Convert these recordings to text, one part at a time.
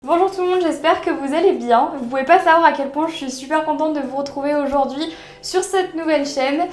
Bonjour tout le monde, j'espère que vous allez bien. Vous pouvez pas savoir à quel point je suis super contente de vous retrouver aujourd'hui sur cette nouvelle chaîne,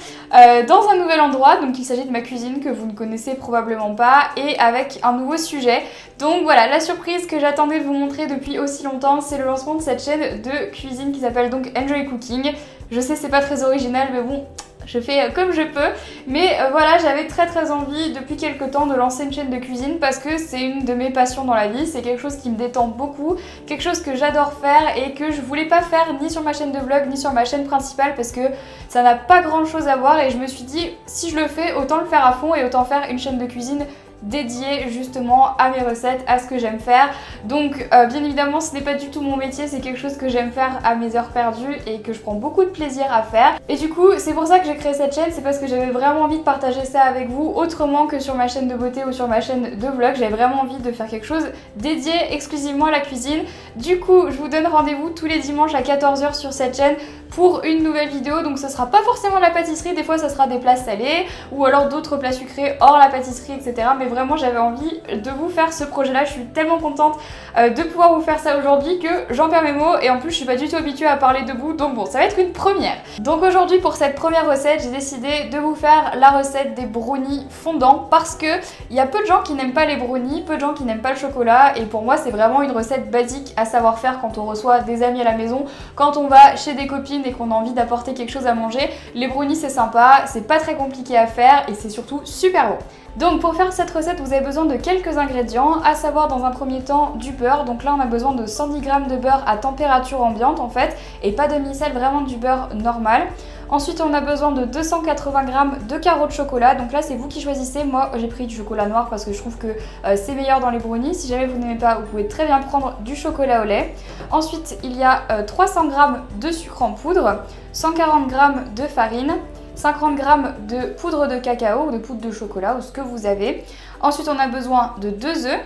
dans un nouvel endroit. Donc il s'agit de ma cuisine que vous ne connaissez probablement pas et avec un nouveau sujet. Donc voilà, la surprise que j'attendais de vous montrer depuis aussi longtemps, c'est le lancement de cette chaîne de cuisine qui s'appelle donc Enjoy Cooking. Je sais c'est pas très original mais bon, je fais comme je peux, mais voilà, j'avais très envie depuis quelques temps de lancer une chaîne de cuisine parce que c'est une de mes passions dans la vie, c'est quelque chose qui me détend beaucoup, quelque chose que j'adore faire et que je voulais pas faire ni sur ma chaîne de vlog ni sur ma chaîne principale parce que ça n'a pas grand chose à voir et je me suis dit si je le fais autant le faire à fond et autant faire une chaîne de cuisine dédiée justement à mes recettes, à ce que j'aime faire. Donc bien évidemment ce n'est pas du tout mon métier, c'est quelque chose que j'aime faire à mes heures perdues et que je prends beaucoup de plaisir à faire. Et du coup c'est pour ça que j'ai créé cette chaîne, c'est parce que j'avais vraiment envie de partager ça avec vous autrement que sur ma chaîne de beauté ou sur ma chaîne de vlog. J'avais vraiment envie de faire quelque chose dédié exclusivement à la cuisine. Du coup je vous donne rendez-vous tous les dimanches à 14 h sur cette chaîne pour une nouvelle vidéo. Donc ce sera pas forcément de la pâtisserie, des fois ça sera des plats salés ou alors d'autres plats sucrés hors la pâtisserie, etc. Mais vraiment j'avais envie de vous faire ce projet là, je suis tellement contente de pouvoir vous faire ça aujourd'hui que j'en perds mes mots et en plus je suis pas du tout habituée à parler debout, donc bon ça va être une première. Donc aujourd'hui pour cette première recette j'ai décidé de vous faire la recette des brownies fondants parce que il y a peu de gens qui n'aiment pas les brownies, peu de gens qui n'aiment pas le chocolat et pour moi c'est vraiment une recette basique à savoir faire quand on reçoit des amis à la maison, quand on va chez des copines et qu'on a envie d'apporter quelque chose à manger. Les brownies c'est sympa, c'est pas très compliqué à faire et c'est surtout super bon. Donc pour faire cette recette vous avez besoin de quelques ingrédients, à savoir dans un premier temps du beurre. Donc là on a besoin de 110 g de beurre à température ambiante en fait et pas de demi-sel, vraiment du beurre normal. Ensuite on a besoin de 280 g de carreaux de chocolat, donc là c'est vous qui choisissez. Moi j'ai pris du chocolat noir parce que je trouve que c'est meilleur dans les brownies. Si jamais vous n'aimez pas vous pouvez très bien prendre du chocolat au lait. Ensuite il y a 300 g de sucre en poudre, 140 g de farine, 50 g de poudre de cacao ou de poudre de chocolat ou ce que vous avez. Ensuite on a besoin de 2 œufs,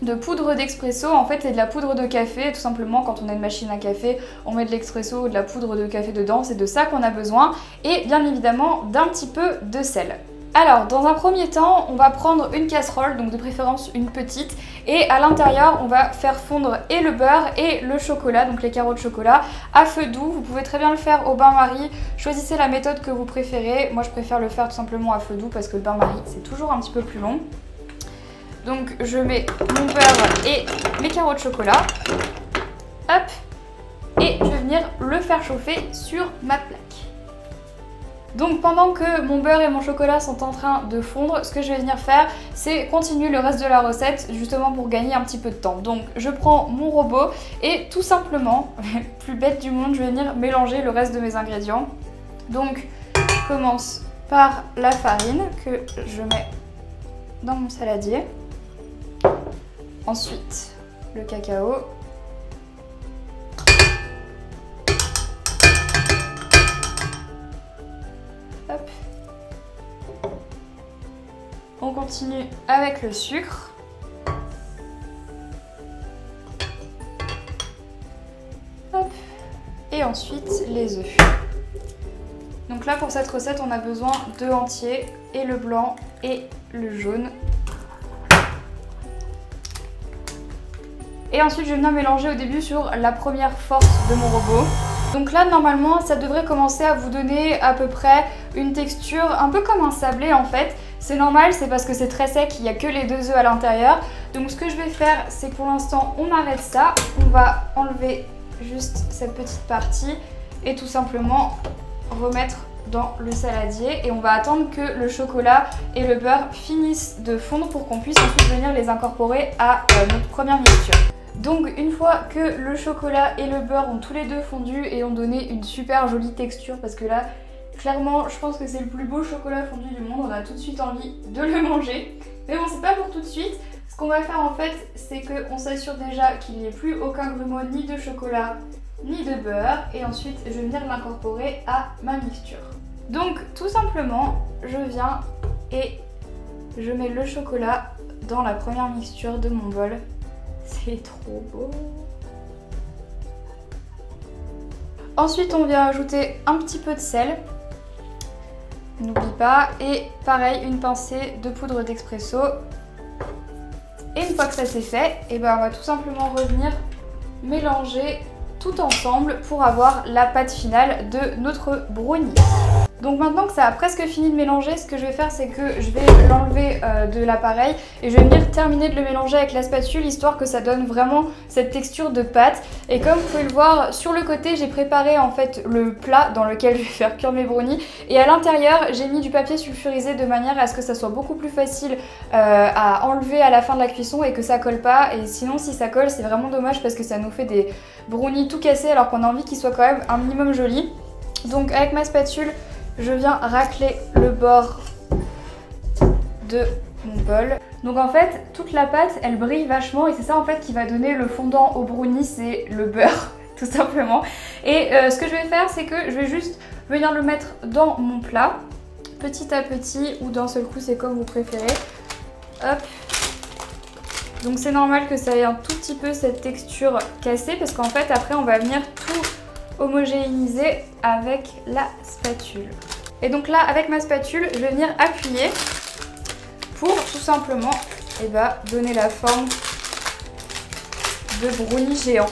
de poudre d'expresso, en fait c'est de la poudre de café, tout simplement quand on a une machine à café on met de l'expresso ou de la poudre de café dedans, c'est de ça qu'on a besoin et bien évidemment d'un petit peu de sel. Alors dans un premier temps on va prendre une casserole, donc de préférence une petite, et à l'intérieur on va faire fondre et le beurre et le chocolat, donc les carreaux de chocolat à feu doux. Vous pouvez très bien le faire au bain-marie, choisissez la méthode que vous préférez. Moi je préfère le faire tout simplement à feu doux parce que le bain-marie c'est toujours un petit peu plus long. Donc je mets mon beurre et mes carreaux de chocolat, hop, et je vais venir le faire chauffer sur ma plaque. Donc pendant que mon beurre et mon chocolat sont en train de fondre, ce que je vais venir faire, c'est continuer le reste de la recette, justement pour gagner un petit peu de temps. Donc je prends mon robot et tout simplement, plus bête du monde, je vais venir mélanger le reste de mes ingrédients. Donc je commence par la farine que je mets dans mon saladier. Ensuite le cacao. Hop. On continue avec le sucre. Hop. Et ensuite les œufs. Donc là pour cette recette on a besoin d'œufs entiers et le blanc et le jaune. Et ensuite je viens mélanger au début sur la première force de mon robot. Donc là normalement ça devrait commencer à vous donner à peu près une texture un peu comme un sablé en fait. C'est normal, c'est parce que c'est très sec, il n'y a que les 2 œufs à l'intérieur. Donc ce que je vais faire c'est que pour l'instant on arrête ça. On va enlever juste cette petite partie et tout simplement remettre dans le saladier. Et on va attendre que le chocolat et le beurre finissent de fondre pour qu'on puisse ensuite venir les incorporer à notre première mixture. Donc une fois que le chocolat et le beurre ont tous les deux fondu et ont donné une super jolie texture, parce que là clairement je pense que c'est le plus beau chocolat fondu du monde, on a tout de suite envie de le manger. Mais bon c'est pas pour tout de suite, ce qu'on va faire en fait c'est qu'on s'assure déjà qu'il n'y ait plus aucun grumeau ni de chocolat ni de beurre et ensuite je vais venir l'incorporer à ma mixture. Donc tout simplement je viens et je mets le chocolat dans la première mixture de mon bol. C'est trop beau. Ensuite on vient ajouter un petit peu de sel. N'oublie pas. Et pareil, une pincée de poudre d'expresso. Et une fois que ça c'est fait, et ben on va tout simplement revenir mélanger tout ensemble pour avoir la pâte finale de notre brownie. Donc maintenant que ça a presque fini de mélanger, ce que je vais faire c'est que je vais l'enlever de l'appareil et je vais venir terminer de le mélanger avec la spatule histoire que ça donne vraiment cette texture de pâte. Et comme vous pouvez le voir sur le côté, j'ai préparé en fait le plat dans lequel je vais faire cuire mes brownies et à l'intérieur j'ai mis du papier sulfurisé de manière à ce que ça soit beaucoup plus facile à enlever à la fin de la cuisson et que ça colle pas. Et sinon si ça colle c'est vraiment dommage parce que ça nous fait des brownies tout cassés alors qu'on a envie qu'ils soient quand même un minimum jolis. Donc avec ma spatule je viens racler le bord de mon bol. Donc en fait, toute la pâte, elle brille vachement et c'est ça en fait qui va donner le fondant au brownie, c'est le beurre, tout simplement. Et ce que je vais faire, c'est que je vais juste venir le mettre dans mon plat, petit à petit ou d'un seul coup, c'est comme vous préférez. Hop. Donc c'est normal que ça ait un tout petit peu cette texture cassée parce qu'en fait, après, on va venir tout homogénéiser avec la spatule. Et donc là avec ma spatule je vais venir appuyer pour tout simplement donner la forme de brownie géant.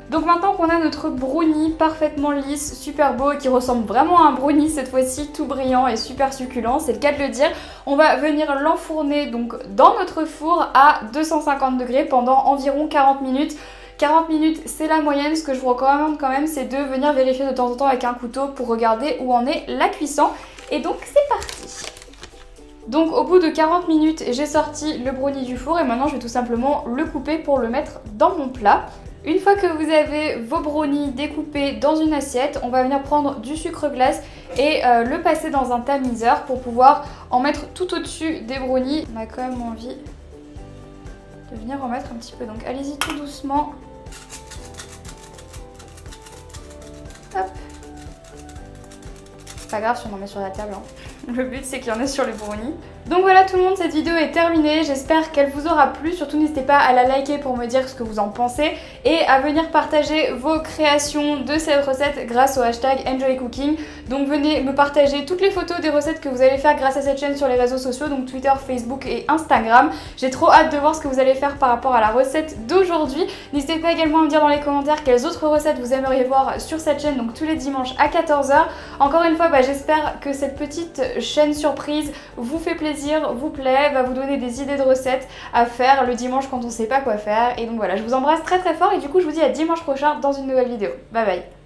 Donc maintenant qu'on a notre brownie parfaitement lisse, super beau et qui ressemble vraiment à un brownie cette fois-ci, tout brillant et super succulent, c'est le cas de le dire, on va venir l'enfourner donc dans notre four à 250 degrés pendant environ 40 minutes. 40 minutes c'est la moyenne, ce que je vous recommande quand même c'est de venir vérifier de temps en temps avec un couteau pour regarder où en est la cuisson. Et donc c'est parti. Donc au bout de 40 minutes j'ai sorti le brownie du four et maintenant je vais tout simplement le couper pour le mettre dans mon plat. Une fois que vous avez vos brownies découpés dans une assiette, on va venir prendre du sucre glace et le passer dans un tamiseur pour pouvoir en mettre tout au-dessus des brownies. On a quand même envie de venir en mettre un petit peu, donc allez-y tout doucement. Hop. C'est pas grave si on en met sur la table, hein. Le but c'est qu'il y en ait sur les brownies. Donc voilà tout le monde, cette vidéo est terminée, j'espère qu'elle vous aura plu, surtout n'hésitez pas à la liker pour me dire ce que vous en pensez et à venir partager vos créations de cette recette grâce au hashtag EnjoyCooking. Donc venez me partager toutes les photos des recettes que vous allez faire grâce à cette chaîne sur les réseaux sociaux, donc Twitter, Facebook et Instagram. J'ai trop hâte de voir ce que vous allez faire par rapport à la recette d'aujourd'hui. N'hésitez pas également à me dire dans les commentaires quelles autres recettes vous aimeriez voir sur cette chaîne, donc tous les dimanches à 14 h. Encore une fois, j'espère que cette petite chaîne surprise vous fait plaisir, vous plaît, va vous donner des idées de recettes à faire le dimanche quand on sait pas quoi faire. Et donc voilà, je vous embrasse très très fort et du coup je vous dis à dimanche prochain dans une nouvelle vidéo. Bye bye.